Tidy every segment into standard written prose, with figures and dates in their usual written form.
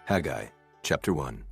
Hagai, chapter 1.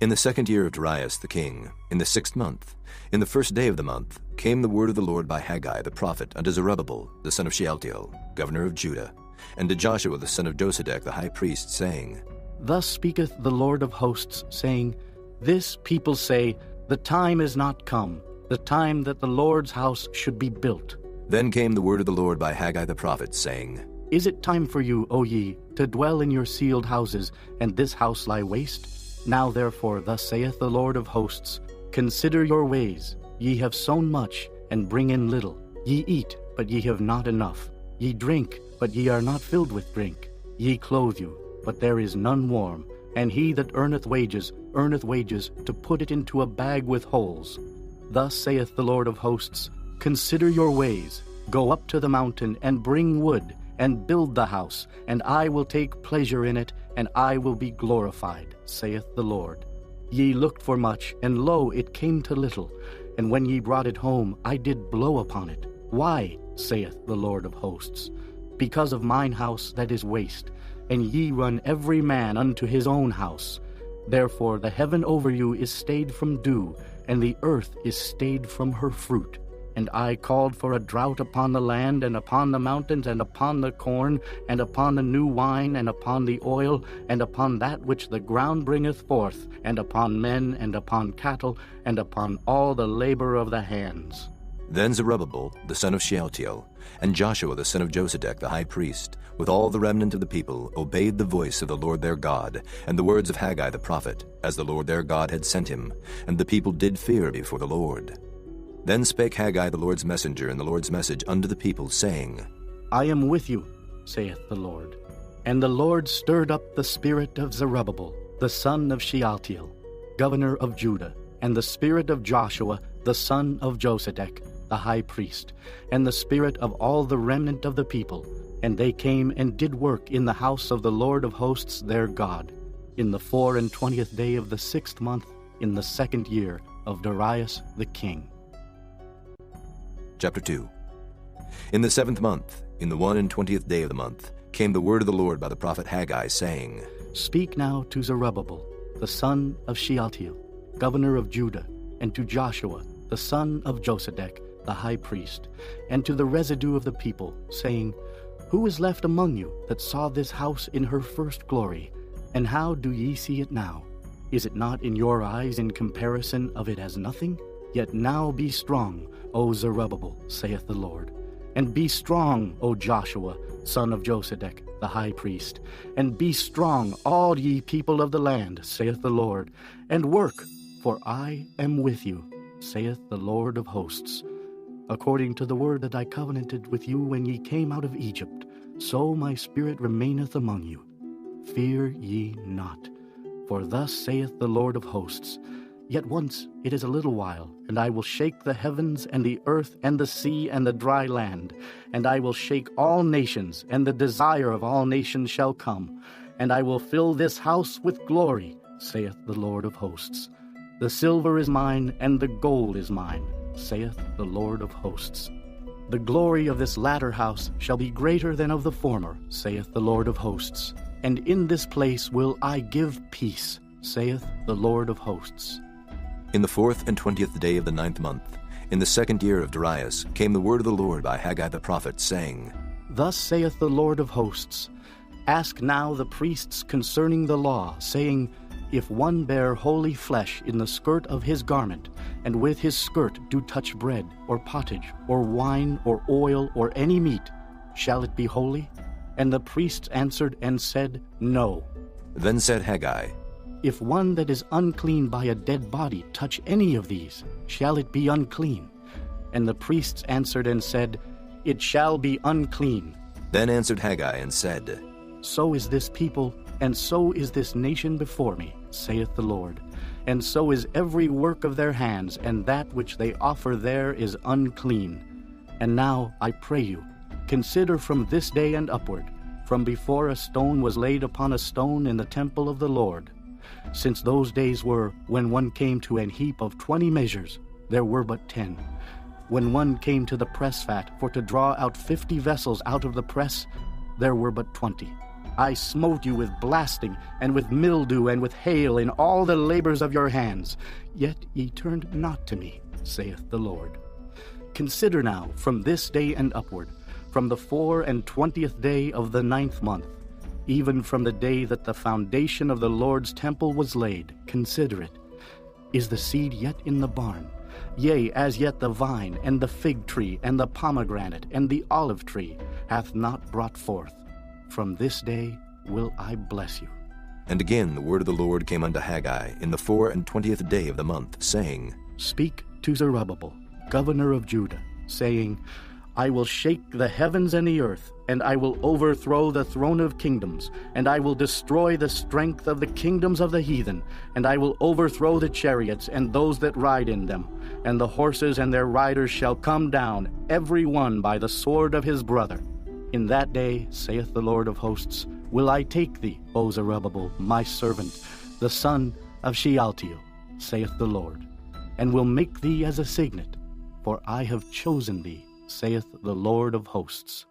In the 2nd year of Darius the king, in the 6th month, in the 1st day of the month, came the word of the Lord by Hagai the prophet unto Zerubbabel, the son of Shealtiel, governor of Judah, and to Joshua the son of Josedech the high priest, saying, Thus speaketh the Lord of hosts, saying, This people say, The time is not come, the time that the Lord's house should be built. Then came the word of the Lord by Hagai the prophet, saying, Is it time for you, O ye, to dwell in your sealed houses, and this house lie waste? Now therefore thus saith the Lord of hosts, Consider your ways. Ye have sown much, and bring in little. Ye eat, but ye have not enough. Ye drink, but ye are not filled with drink. Ye clothe you, but there is none warm. And he that earneth wages to put it into a bag with holes. Thus saith the Lord of hosts, Consider your ways. Go up to the mountain, and bring wood, and build the house, and I will take pleasure in it, and I will be glorified, saith the Lord. Ye looked for much, and lo, it came to little. And when ye brought it home, I did blow upon it. Why, saith the Lord of hosts? Because of mine house that is waste, and ye run every man unto his own house. Therefore the heaven over you is stayed from dew, and the earth is stayed from her fruit. And I called for a drought upon the land, and upon the mountains, and upon the corn, and upon the new wine, and upon the oil, and upon that which the ground bringeth forth, and upon men, and upon cattle, and upon all the labor of the hands. Then Zerubbabel the son of Shealtiel, and Joshua the son of Josedech the high priest, with all the remnant of the people, obeyed the voice of the Lord their God, and the words of Hagai the prophet, as the Lord their God had sent him, and the people did fear before the Lord. Then spake Hagai the Lord's messenger in the Lord's message unto the people, saying, I am with you, saith the Lord. And the Lord stirred up the spirit of Zerubbabel, the son of Shealtiel, governor of Judah, and the spirit of Joshua, the son of Josedech, the high priest, and the spirit of all the remnant of the people. And they came and did work in the house of the Lord of hosts their God, in the 24th day of the 6th month, in the 2nd year of Darius the king. Chapter 2. In the 7th month, in the 21st day of the month, came the word of the Lord by the prophet Hagai, saying, Speak now to Zerubbabel, the son of Shealtiel, governor of Judah, and to Joshua, the son of Josedech, the high priest, and to the residue of the people, saying, Who is left among you that saw this house in her first glory? And how do ye see it now? Is it not in your eyes in comparison of it as nothing? Yet now be strong, O Zerubbabel, saith the Lord. And be strong, O Joshua, son of Josedech, the high priest. And be strong, all ye people of the land, saith the Lord. And work, for I am with you, saith the Lord of hosts. According to the word that I covenanted with you when ye came out of Egypt, so my spirit remaineth among you. Fear ye not. For thus saith the Lord of hosts, Yet once it is a little while, and I will shake the heavens and the earth and the sea and the dry land, and I will shake all nations, and the desire of all nations shall come, and I will fill this house with glory, saith the Lord of hosts. The silver is mine, and the gold is mine, saith the Lord of hosts. The glory of this latter house shall be greater than of the former, saith the Lord of hosts. And in this place will I give peace, saith the Lord of hosts. In the 24th day of the 9th month, in the 2nd year of Darius, came the word of the Lord by Hagai the prophet, saying, Thus saith the Lord of hosts, Ask now the priests concerning the law, saying, If one bear holy flesh in the skirt of his garment, and with his skirt do touch bread, or pottage, or wine, or oil, or any meat, shall it be holy? And the priests answered and said, No. Then said Hagai, If one that is unclean by a dead body touch any of these, shall it be unclean? And the priests answered and said, It shall be unclean. Then answered Hagai and said, So is this people, and so is this nation before me, saith the Lord. And so is every work of their hands, and that which they offer there is unclean. And now, I pray you, consider from this day and upward, from before a stone was laid upon a stone in the temple of the Lord. Since those days were, when one came to an heap of 20 measures, there were but 10. When one came to the press vat for to draw out 50 vessels out of the press, there were but 20. I smote you with blasting, and with mildew, and with hail in all the labors of your hands. Yet ye turned not to me, saith the Lord. Consider now from this day and upward, from the 24th day of the 9th month, even from the day that the foundation of the Lord's temple was laid, consider it. Is the seed yet in the barn? Yea, as yet the vine, and the fig tree, and the pomegranate, and the olive tree hath not brought forth. From this day will I bless you. And again the word of the Lord came unto Haggai in the 24th day of the month, saying, Speak to Zerubbabel, governor of Judah, saying, I will shake the heavens and the earth, and I will overthrow the throne of kingdoms, and I will destroy the strength of the kingdoms of the heathen, and I will overthrow the chariots and those that ride in them, and the horses and their riders shall come down, every one by the sword of his brother. In that day, saith the Lord of hosts, will I take thee, O Zerubbabel, my servant, the son of Shealtiel, saith the Lord, and will make thee as a signet, for I have chosen thee, saith the Lord of hosts.